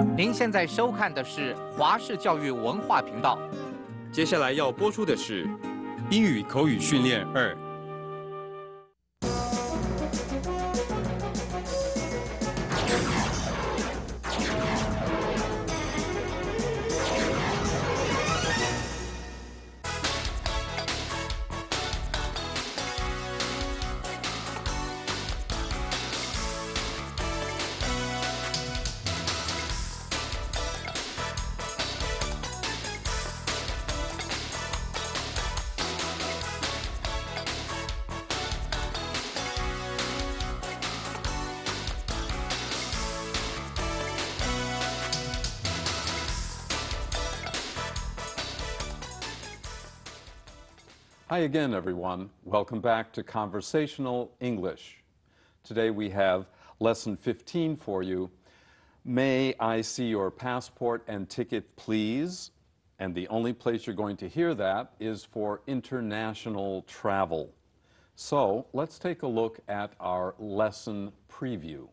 您现在收看的是华视教育文化频道。接下来要播出的是英语口语训练2。Hi again, everyone. Welcome back to Conversational English. Today we have Lesson 15 for you. May I see your passport and ticket, please? And the only place you're going to hear that is for international travel. So let's take a look at our lesson preview.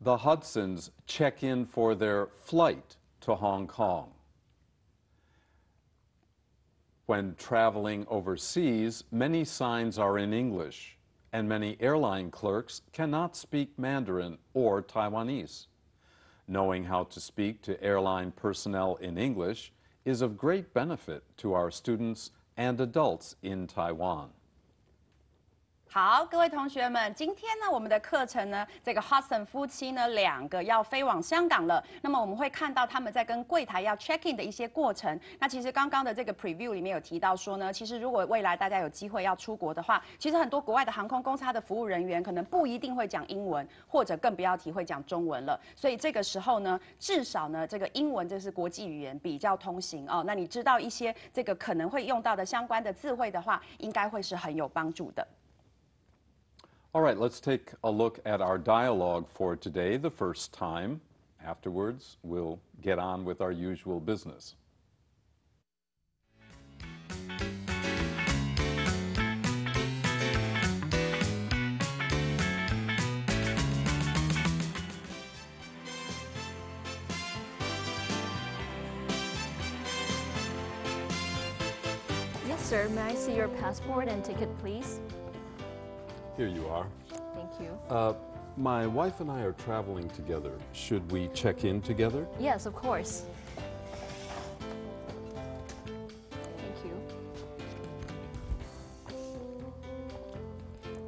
The Hudsons check in for their flight to Hong Kong. When traveling overseas, many signs are in English, and many airline clerks cannot speak Mandarin or Taiwanese. Knowing how to speak to airline personnel in English is of great benefit to our students and adults in Taiwan. 好，各位同学们，今天呢，我们的课程呢，这个 Hudson 夫妻呢，两个要飞往香港了。那么我们会看到他们在跟柜台要 check in 的一些过程。那其实刚刚的这个 preview 里面有提到说呢，其实如果未来大家有机会要出国的话，其实很多国外的航空公司它的服务人员可能不一定会讲英文，或者更不要提会讲中文了。所以这个时候呢，至少呢，这个英文这是国际语言，比较通行哦。那你知道一些这个可能会用到的相关的字汇的话，应该会是很有帮助的。All right, let's take a look at our dialogue for today the first time. Afterwards, we'll get on with our usual business. Yes, sir. May I see your passport and ticket, please? Here you are. Thank you. My wife and I are traveling together. Should we check in together? Yes, of course. Thank you.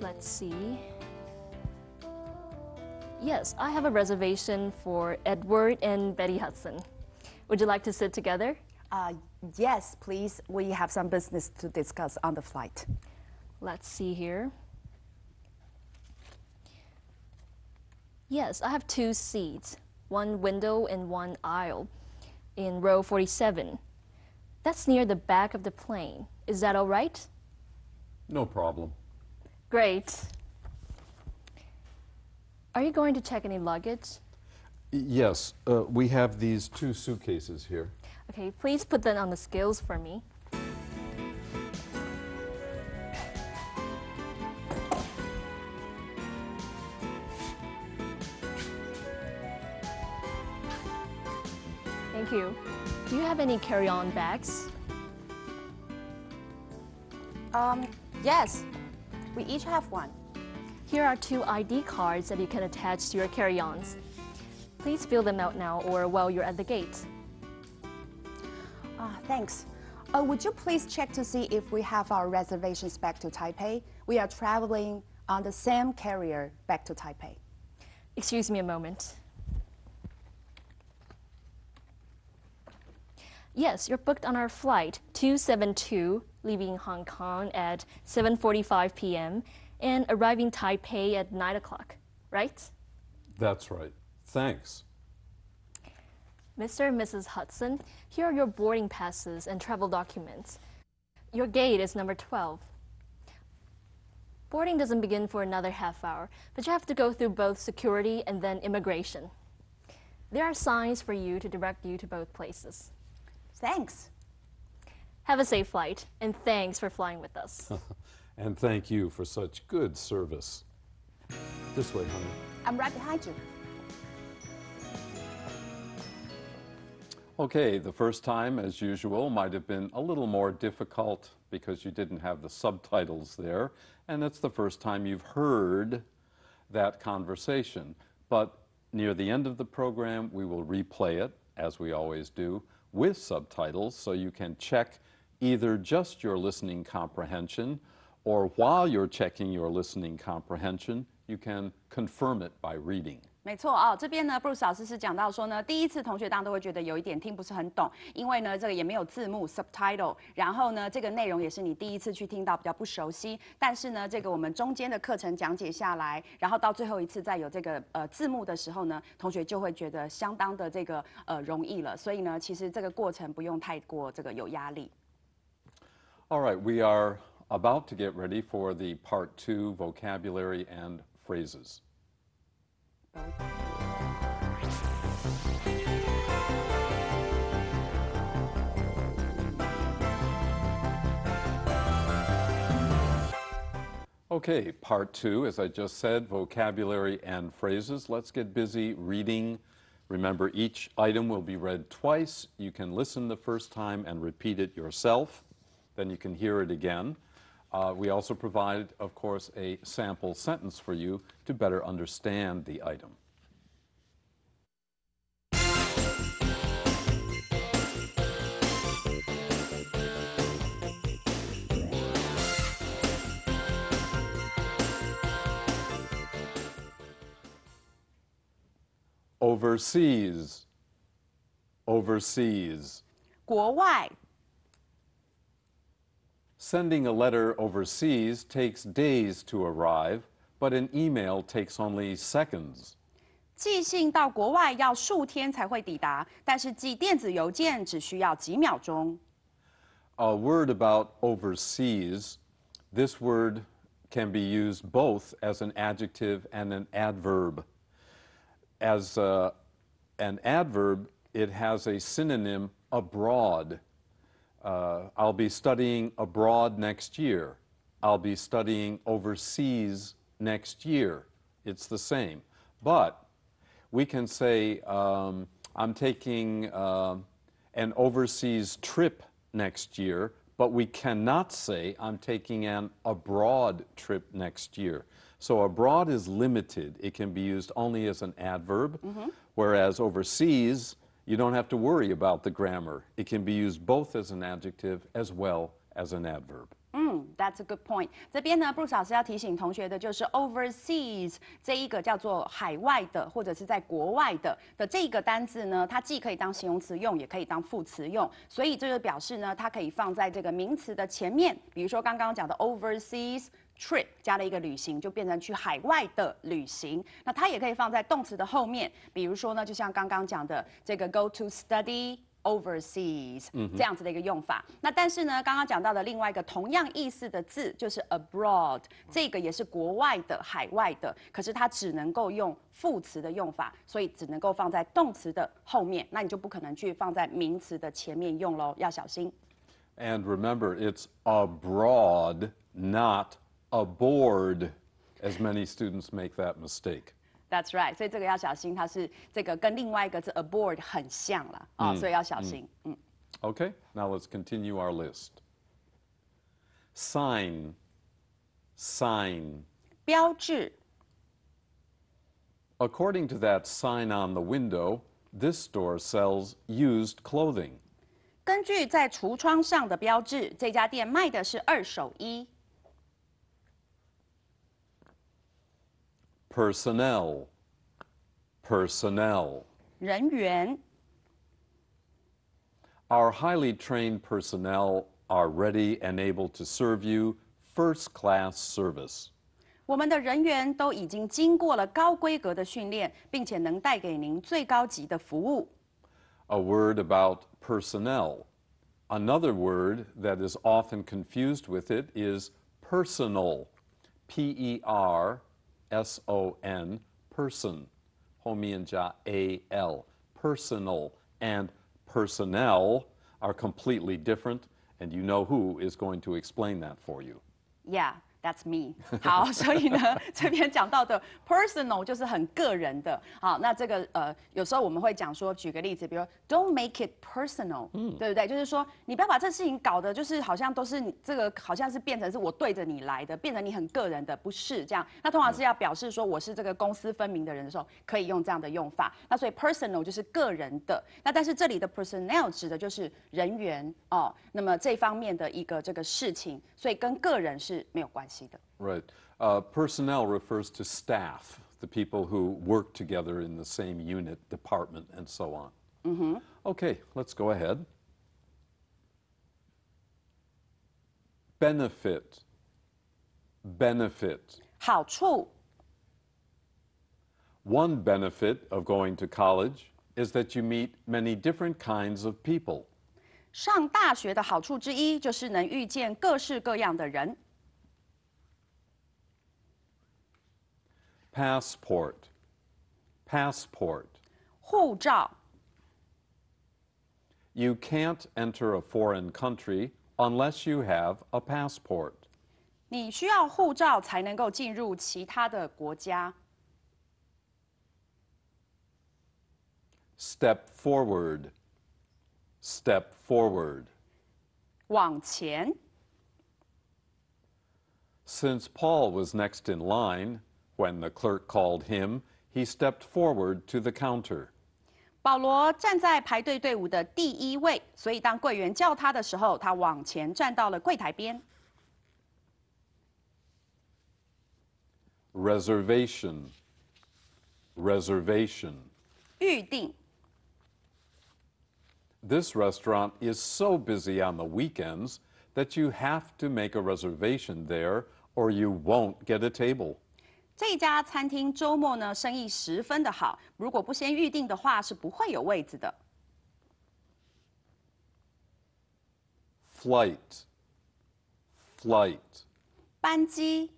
Let's see. Yes, I have a reservation for Edward and Betty Hudson. Would you like to sit together? Yes, please. We have some business to discuss on the flight. Let's see here. Yes, I have 2 seats, 1 window and 1 aisle, in row 47. That's near the back of the plane. Is that all right? No problem. Great. Are you going to check any luggage? Yes, we have these 2 suitcases here. Okay, please put them on the scales for me. Thank you. Do you have any carry-on bags? Yes, we each have one. Here are 2 ID cards that you can attach to your carry-ons. Please fill them out now or while you're at the gate. Thanks. Would you please check to see if we have our reservations back to Taipei? We are traveling on the same carrier back to Taipei. Excuse me a moment. Yes, you're booked on our flight 272, leaving Hong Kong at 7:45 p.m. and arriving Taipei at 9 o'clock, right? That's right. Thanks. Mr. and Mrs. Hudson, here are your boarding passes and travel documents. Your gate is number 12. Boarding doesn't begin for another half hour, but you have to go through both security and then immigration. There are signs for you to direct you to both places. Thanks. Have a safe flight, and thanks for flying with us. And thank you for such good service. This way, honey. I'm right behind you. Okay, the first time, as usual, might have been a little more difficult because you didn't have the subtitles there, and it's the first time you've heard that conversation. But near the end of the program, we will replay it, as we always do, with subtitles, so you can check either just your listening comprehension, or while you're checking your listening comprehension, you can confirm it by reading. 没错哦，这边呢，Bruce 老师是讲到说呢，第一次同学当然都会觉得有一点听不是很懂，因为呢这个也没有字幕 subtitle， 然后呢这个内容也是你第一次去听到比较不熟悉，但是呢这个我们中间的课程讲解下来，然后到最后一次再有这个字幕的时候呢，同学就会觉得相当的这个容易了，所以呢其实这个过程不用太过这个有压力。All right, we are about to get ready for the Part 2 vocabulary and phrases. Okay, Part 2, as I just said, vocabulary and phrases. Let's get busy reading. Remember, each item will be read twice. You can listen the first time and repeat it yourself. Then you can hear it again. We also provide, of course, a sample sentence for you to better understand the item. Overseas, overseas. 国外 Sending a letter overseas takes days to arrive, but an email takes only seconds. 寄信到国外要数天才会抵达，但是寄电子邮件只需要几秒钟。A word about overseas, this word can be used both as an adjective and an adverb. As an adverb, it has a synonym, abroad. I'll be studying abroad next year. I'll be studying overseas next year. It's the same. But we can say, I'm taking an overseas trip next year, but we cannot say I'm taking an abroad trip next year. So abroad is limited. It can be used only as an adverb, whereas overseas, you don't have to worry about the grammar. It can be used both as an adjective as well as an adverb. That's a good point. 这边呢，Bruce 老师要提醒同学的就是 overseas 这一个叫做海外的或者是在国外的这一个单字呢，它既可以当形容词用，也可以当副词用。所以这就表示呢，它可以放在这个名词的前面，比如说刚刚讲的 overseas trip 加了一个旅行，就变成去海外的旅行。那它也可以放在动词的后面，比如说呢，就像刚刚讲的这个 go to study overseas 这样子的一个用法。那但是呢，刚刚讲到的另外一个同样意思的字就是 abroad， 这个也是国外的、海外的，可是它只能够用副词的用法，所以只能够放在动词的后面，那你就不可能去放在名词的前面用喽，要小心。And remember, it's abroad, not aboard, as many students make that mistake. That's right， 所以这个要小心，它是这个跟另外一个字 aboard 很像了啊，所以要小心。Okay, now let's continue our list. Sign, sign. 标志 According to that sign on the window, this store sells used clothing. 根据在橱窗上的标志，这家店卖的是二手衣。Personnel, personnel. 人员 Our highly trained personnel are ready and able to serve you first-class service. 我们的人员都已经经过了高规格的训练，并且能带给您最高级的服务。A word about personnel. Another word that is often confused with it is personal. P-E-R-S-O-N, person. 后面加 A-L, personal. And personnel are completely different, and you know who is going to explain that for you. Yeah， That's me。好，所以呢，这边讲到的 personal 就是很个人的。好，那这个有时候我们会讲说，举个例子，比如 don't make it personal，对不对？就是说你不要把这事情搞得就是好像都是你这个好像是变成是我对着你来的，变成你很个人的，不是这样。那通常是要表示说我是这个公私分明的人的时候，可以用这样的用法。那所以 personal 就是个人的。那但是这里的 personnel 指的就是人员哦，那么这方面的一个这个事情，所以跟个人是没有关系的。Right. Personnel refers to staff, the people who work together in the same unit, department, and so on. Okay, let's go ahead. Benefit. Benefit. 好处。One benefit of going to college is that you meet many different kinds of people. 上大学的好处之一就是能遇见各式各样的人。Passport. Passport. 护照。You can't enter a foreign country unless you have a passport. 你需要护照才能够进入其他的国家。Step forward. Step forward. 往前。Since Paul was next in line, when the clerk called him, he stepped forward to the counter. 保罗站在排队队伍的第一位，所以当柜员叫他的时候，他往前站到了柜台边。Reservation. Reservation. 预定。This restaurant is so busy on the weekends that you have to make a reservation there or you won't get a table. 这家餐厅周末呢生意十分的好，如果不先预定的话是不会有位子的。Flight. Flight. 班机。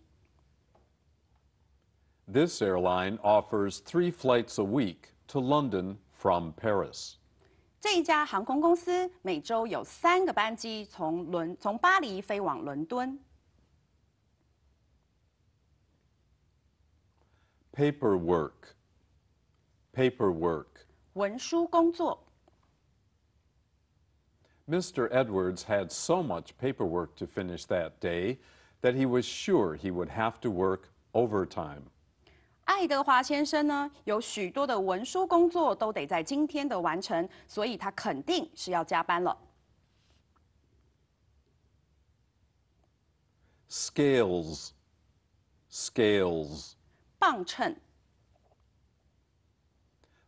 This airline offers 3 flights a week to London from Paris. 这一家航空公司每周有3个班机从巴黎飞往伦敦。Paperwork. Paperwork. 文书工作。Mr. Edwards had so much paperwork to finish that day that he was sure he would have to work overtime. 爱德华先生呢，有许多的文书工作都得在今天的完成，所以他肯定是要加班了。Scales. Scales. 磅秤。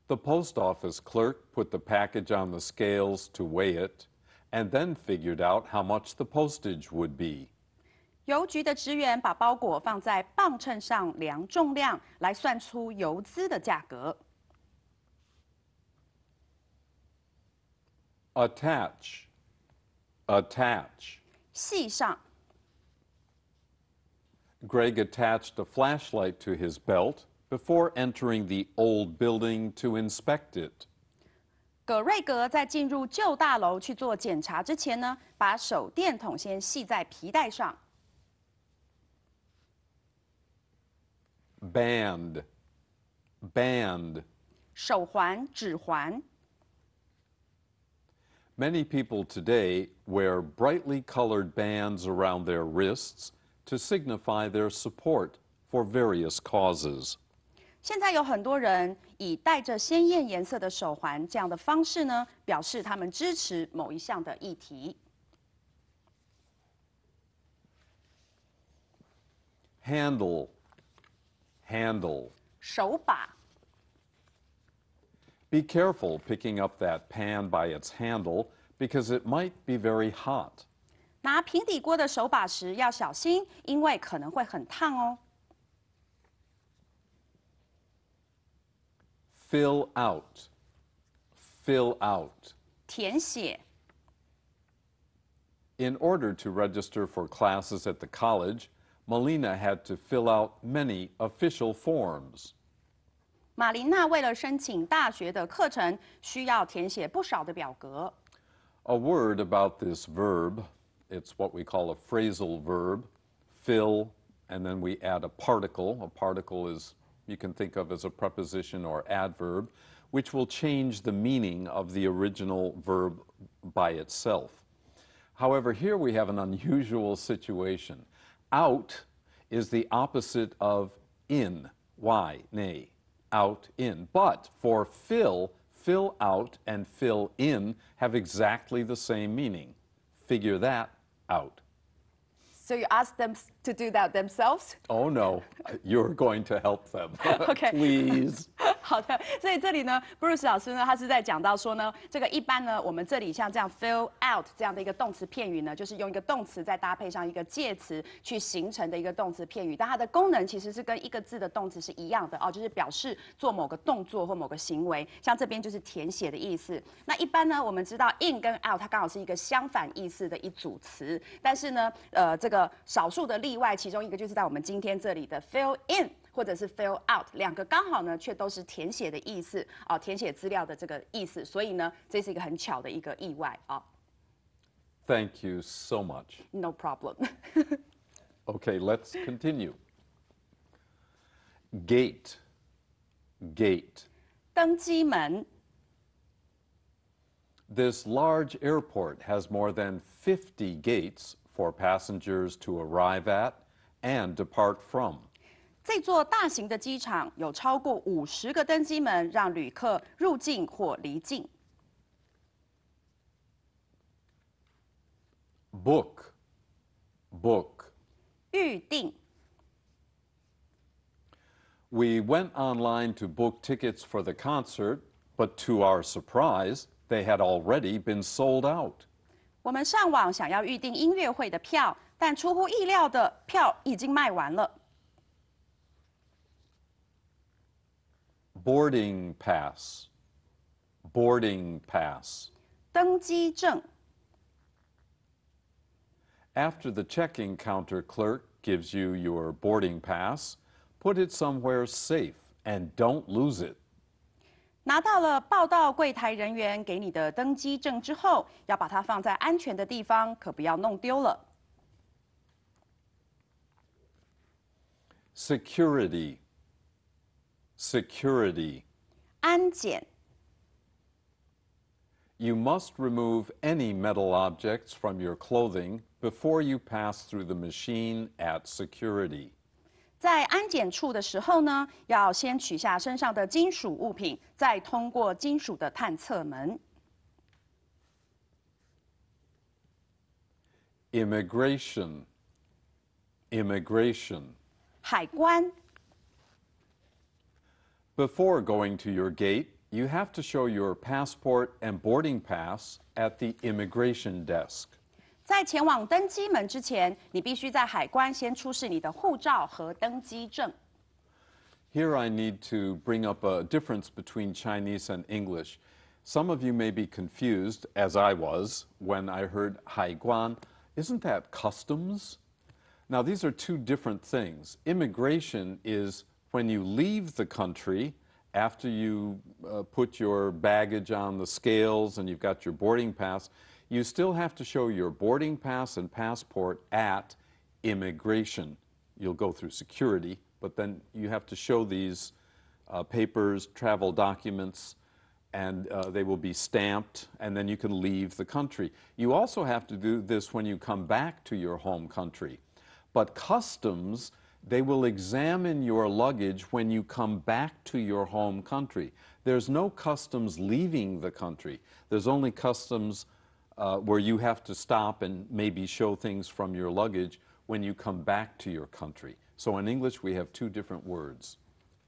The post office clerk put the package on the scales to weigh it, and then figured out how much the postage would be. 邮局的职员把包裹放在磅秤上量重量，来算出邮资的价格。Attach. Attach. 系上。Greg attached a flashlight to his belt before entering the old building to inspect it. 葛瑞格在进入旧大楼去做检查之前呢，把手电筒先系在皮带上。Band. Band. 手环、指环。Many people today wear brightly colored bands around their wrists to signify their support for various causes. 现在有很多人以带着鲜艳颜色的手环这样的方式呢，表示他们支持某一项的议题。Handle. Handle. 手把。Be careful picking up that pan by its handle because it might be very hot. 拿平底锅的手把时要小心，因为可能会很烫哦。Fill out. Fill out. 填写。In order to register for classes at the college, Melina had to fill out many official forms. 玛琳娜为了申请大学的课程，需要填写不少的表格。A word about this verb, it's what we call a phrasal verb, fill and then we add a particle. A particle is, you can think of as a preposition or adverb, which will change the meaning of the original verb by itself. However, here we have an unusual situation. Out is the opposite of in. Why? Nay. Out, in. But for fill, fill out and fill in have exactly the same meaning. Figure that out. So you ask them to do that themselves? Oh no, you're going to help them. Okay. Please. 好的，所以这里呢，Bruce 老师呢，他是在讲到说呢，这个一般呢，我们这里像这样 fill out 这样的一个动词片语呢，就是用一个动词再搭配上一个介词去形成的一个动词片语，但它的功能其实是跟一个字的动词是一样的哦，就是表示做某个动作或某个行为，像这边就是填写的意思。那一般呢，我们知道 in 跟 out 它刚好是一个相反意思的一组词，但是呢，这个少数的例外，其中一个就是在我们今天这里的 fill in。或者是 fill out， 两个刚好呢，却都是填写的意思啊，填写资料的这个意思，所以呢，这是一个很巧的一个意外啊。Thank you so much. No problem. Okay, let's continue. Gate. Gate. 登机门。This large airport has more than 50 gates for passengers to arrive at and depart from. 这座大型的机场有超过50个登机门，让旅客入境或离境。Book. Book. 预定。We went online to book tickets for the concert, but to our surprise, they had already been sold out. 我们上网想要预定音乐会的票，但出乎意料的，票已经卖完了。Boarding pass. Boarding pass. 登机证。After the check-in counter clerk gives you your boarding pass, put it somewhere safe and don't lose it. 拿到了报到柜台人员给你的登机证之后，要把它放在安全的地方，可不要弄丢了。Security. Security. 安检。You must remove any metal objects from your clothing before you pass through the machine at security. 在安检处的时候呢，要先取下身上的金属物品，再通过金属的探测门。Immigration. Immigration. 海关。Before going to your gate, you have to show your passport and boarding pass at the immigration desk. 在前往登机门之前，你必须在海关先出示你的护照和登机证。Here I need to bring up a difference between Chinese and English. Some of you may be confused, as I was, when I heard 海关. Isn't that customs? Now, these are two different things. Immigration is when you leave the country after you put your baggage on the scales and you've got your boarding pass. You still have to show your boarding pass and passport at immigration. You'll go through security, but then you have to show these papers, travel documents, and they will be stamped, and then you can leave the country. You also have to do this when you come back to your home country. But customs, they will examine your luggage when you come back to your home country. There's no customs leaving the country. There's only customs where you have to stop and maybe show things from your luggage when you come back to your country. So in English, we have two different words.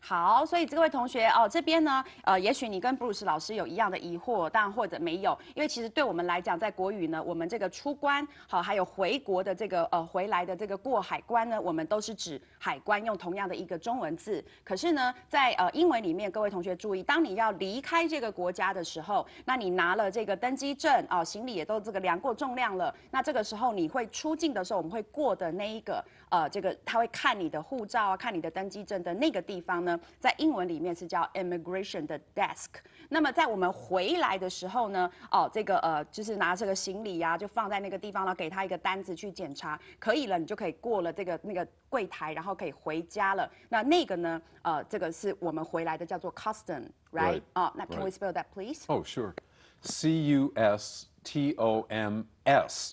好，所以这位同学哦，这边呢，也许你跟布鲁斯老师有一样的疑惑，但或者没有，因为其实对我们来讲，在国语呢，我们这个出关，好，还有回国的这个回来的这个过海关呢，我们都是指海关，用同样的一个中文字。可是呢，在英文里面，各位同学注意，当你要离开这个国家的时候，那你拿了这个登机证啊，行李也都这个量过重量了，那这个时候你会出境的时候，我们会过的那一个这个他会看你的护照啊，看你的登机证的那个地方呢。呢，在英文里面是叫 immigration 的 desk。那么在我们回来的时候呢，这个就是拿这个行李啊，就放在那个地方，然后给他一个单子去检查，可以了，你就可以过了那个柜台，然后可以回家了。那个呢，这个是我们回来的，叫做 custom，right？ 那 Can we spell that please? Oh, sure. Customs,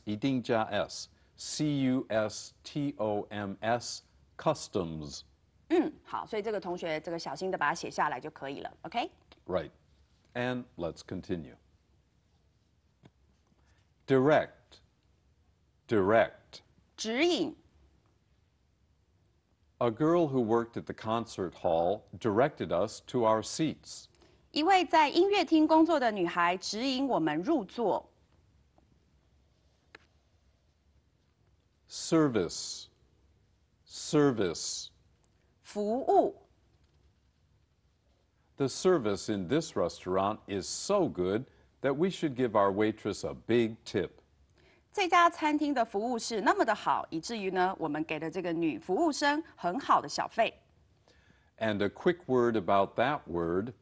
一定加 s. Customs, customs. 好，所以这个同学这个小心的把它写下来就可以了 ，OK？ Right. And let's continue. Direct, direct. 指引。A girl who worked at the concert hall directed us to our seats. 一位在音乐厅工作的女孩指引我们入座。Service, service. 服务。The service in this restaurant is so good that we should give our waitress a big tip. 这家餐厅的服务是那么的好，以至于呢，我们给了这个女服务生很好的小费。And a quick word about that word,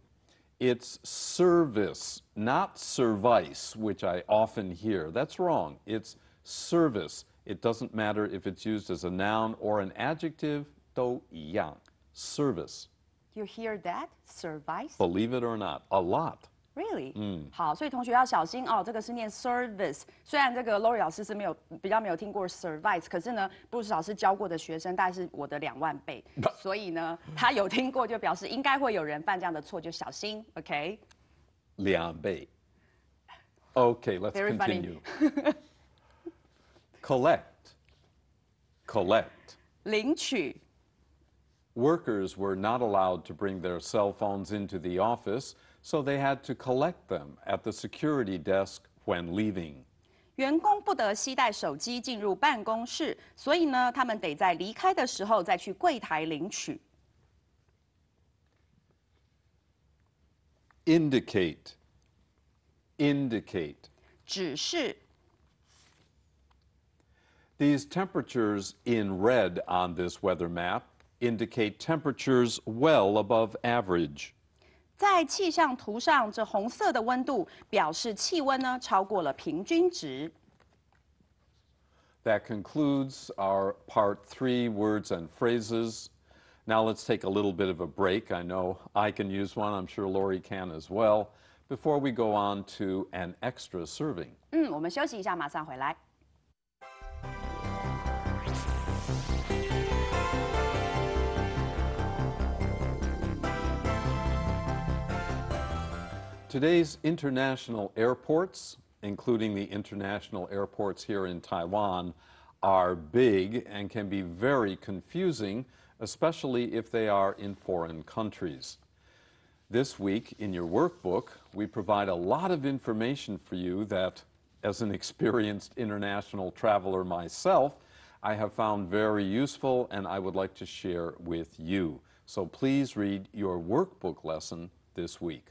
it's service, not service, which I often hear. That's wrong. It's service. It doesn't matter if it's used as a noun or an adjective, 都一样. Service. You hear that? Service? Believe it or not, a lot. Really? 好，所以同学要小心哦。这个是念 service， 虽然这个 Lori 老师是比较没有听过 service， 可是呢，Bruce 老师教过的学生大概是我的2万倍，所以呢，他有听过就表示应该会有人犯这样的错，就小心 ，OK？ 2倍. Okay, let's Very continue. Collect, collect. 领取。Workers were not allowed to bring their cell phones into the office, so they had to collect them at the security desk when leaving. 员工不得携带手机进入办公室，所以呢，他们得在离开的时候再去柜台领取。Indicate, indicate. 指示。These temperatures in red on this weather map indicate temperatures well above average. 在气象图上，这红色的温度表示气温呢超过了平均值。That concludes our part 3 words and phrases. Now let's take a little bit of a break. I know I can use one. I'm sure Lori can as well. Before we go on to an extra serving. 我们休息一下，马上回来。Today's international airports, including the international airports here in Taiwan, are big and can be very confusing, especially if they are in foreign countries. This week, in your workbook, we provide a lot of information for you that, as an experienced international traveler myself, I have found very useful and I would like to share with you. So please read your workbook lesson this week.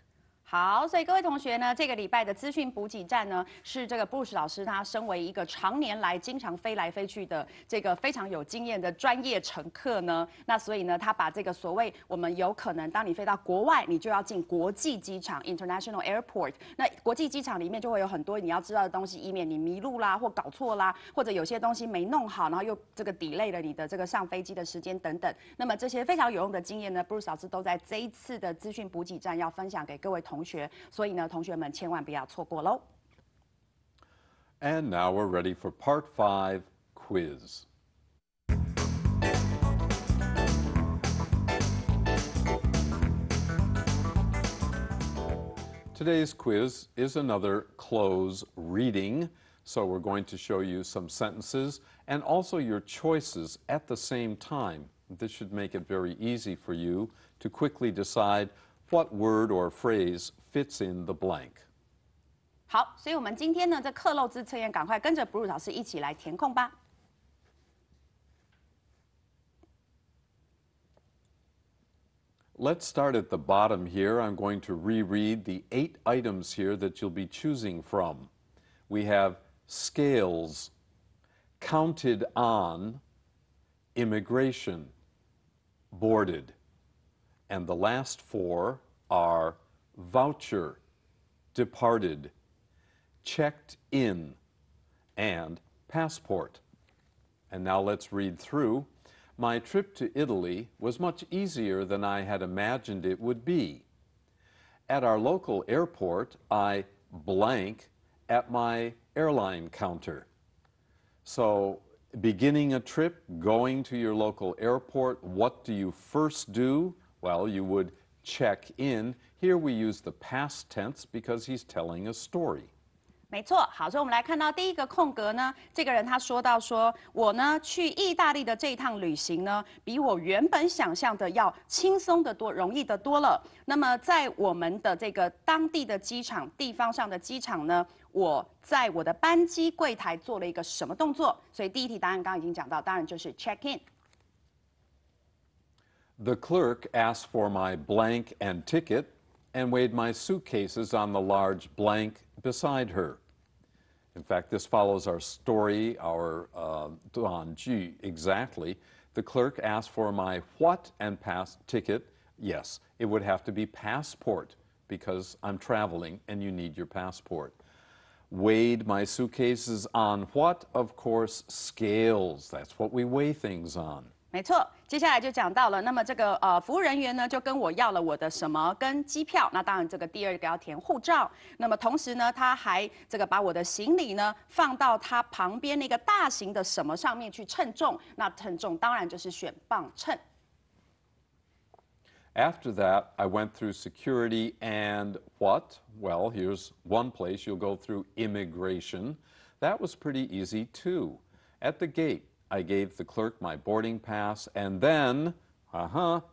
好，所以各位同学呢，这个礼拜的资讯补给站呢，是这个 Bruce 老师他身为一个常年来经常飞来飞去的这个非常有经验的专业乘客呢，那所以呢，他把这个所谓我们有可能当你飞到国外，你就要进国际机场 （international airport）。那国际机场里面就会有很多你要知道的东西，以免你迷路啦，或搞错啦，或者有些东西没弄好，然后又这个 delay 了你的这个上飞机的时间等等。那么这些非常有用的经验呢，Bruce 老师都在这一次的资讯补给站要分享给各位同学，所以呢，同学们千万不要错过喽。And now we're ready for part 5, quiz. Today's quiz is another close reading, so we're going to show you some sentences and also your choices at the same time. This should make it very easy for you to quickly decide what word or phrase fits in the blank. 好，所以我们今天呢，这克漏字测验，赶快跟着 Bruce 老师一起来填空吧。Let's start at the bottom here. I'm going to reread the 8 items here that you'll be choosing from. We have scales, counted on, immigration, boarded, And the last four are voucher, departed, checked in, and passport. And now let's read through. My trip to Italy was much easier than I had imagined it would be. At our local airport, I blank at my airline counter. So, beginning a trip, going to your local airport, what do you first do? Well, you would check in. Here we use the past tense because he's telling a story. 没错，好，所以我们来看到第一个空格呢，这个人他说到说，我呢去意大利的这一趟旅行呢，比我原本想象的要轻松得多，容易得多了。那么在我们的这个当地的机场，地方上的机场呢，我在我的班机柜台做了一个什么动作？所以第一题答案刚刚已经讲到，当然就是 check in。 The clerk asked for my blank and ticket and weighed my suitcases on the large blank beside her. In fact, this follows our story, our 短句 exactly. The clerk asked for my what and ticket. Yes, it would have to be passport because I'm traveling and you need your passport. Weighed my suitcases on what? Of course, scales. That's what we weigh things on. 没错，接下来就讲到了，那么这个服务人员呢就跟我要了我的什么跟机票，那当然这个第二个要填护照，那么同时呢他还这个把我的行李呢放到他旁边那个大型的什么上面去称重，那称重当然就是选磅秤。After that, I went through security and what? Well, here's one place you'll go through immigration. That was pretty easy too. At the gate, I gave the clerk my boarding pass and then,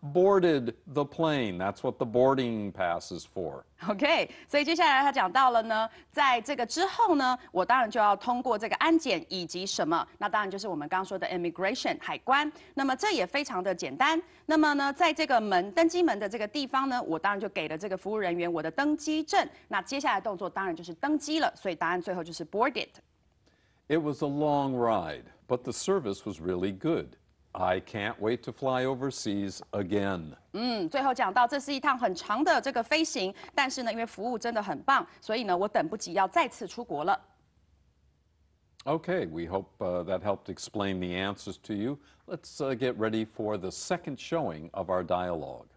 boarded the plane. That's what the boarding pass is for. OK， 所以接下来他讲到了呢，在这个之后呢，我当然就要通过这个安检以及什么，那当然就是我们刚刚说的 immigration 海关。那么这也非常的简单。那么呢，在这个登机门的这个地方呢，我当然就给了这个服务人员我的登机证。那接下来动作当然就是登机了，所以答案最后就是 boarded。 It was a long ride, but the service was really good. I can't wait to fly overseas again. 最后讲到这是一趟很长的这个飞行，但是呢，因为服务真的很棒，所以呢，我等不及要再次出国了。Okay, we hope that helped explain the answers to you. Let's get ready for the second showing of our dialogue.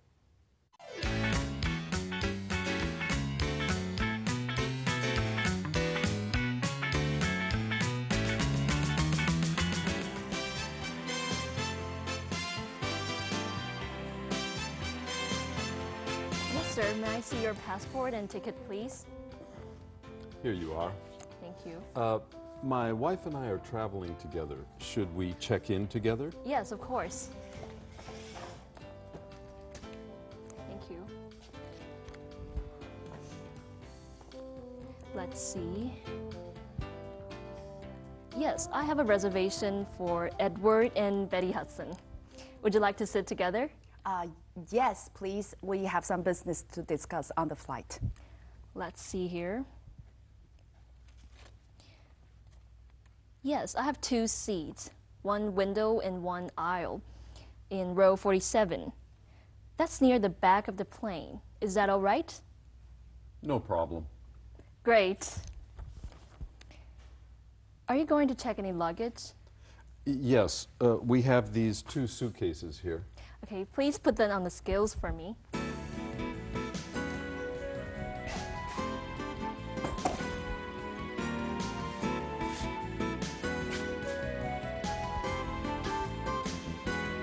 Sir, may I see your passport and ticket, please? Here you are. Thank you. My wife and I are traveling together. Should we check in together? Yes, of course. Thank you. Let's see. Yes, I have a reservation for Edward and Betty Hudson. Would you like to sit together? Yes, please. We have some business to discuss on the flight. Let's see here. Yes, I have 2 seats, one window and one aisle, in row 47. That's near the back of the plane. Is that all right? No problem. Great. Are you going to check any luggage? Yes, we have these 2 suitcases here. Okay, please put them on the scales for me.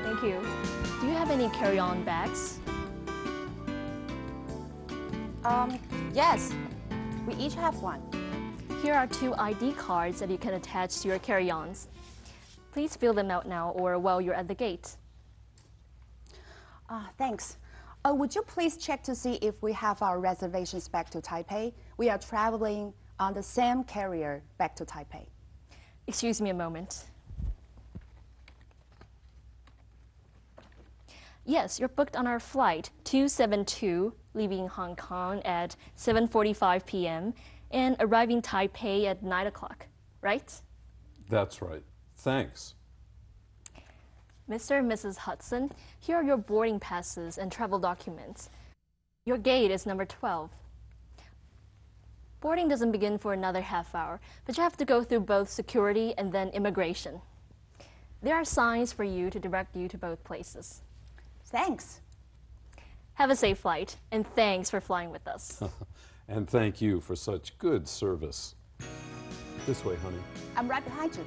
Thank you. Do you have any carry-on bags? Yes, we each have one. Here are 2 ID cards that you can attach to your carry-ons. Please fill them out now or while you're at the gate. Thanks. Would you please check to see if we have our reservations back to Taipei? We are traveling on the same carrier back to Taipei. Excuse me a moment. Yes, you're booked on our flight 272, leaving Hong Kong at 7:45 p.m. and arriving Taipei at 9 o'clock, right? That's right. Thanks. Mr. and Mrs. Hudson, here are your boarding passes and travel documents. Your gate is number 12. Boarding doesn't begin for another half hour, but you have to go through both security and then immigration. There are signs for you to direct you to both places. Thanks. Have a safe flight, and thanks for flying with us. And thank you for such good service. This way, honey. I'm right behind you.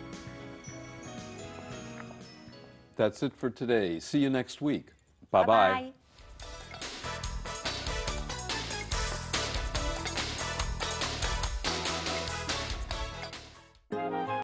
That's it for today. See you next week. Bye-bye. Bye-bye.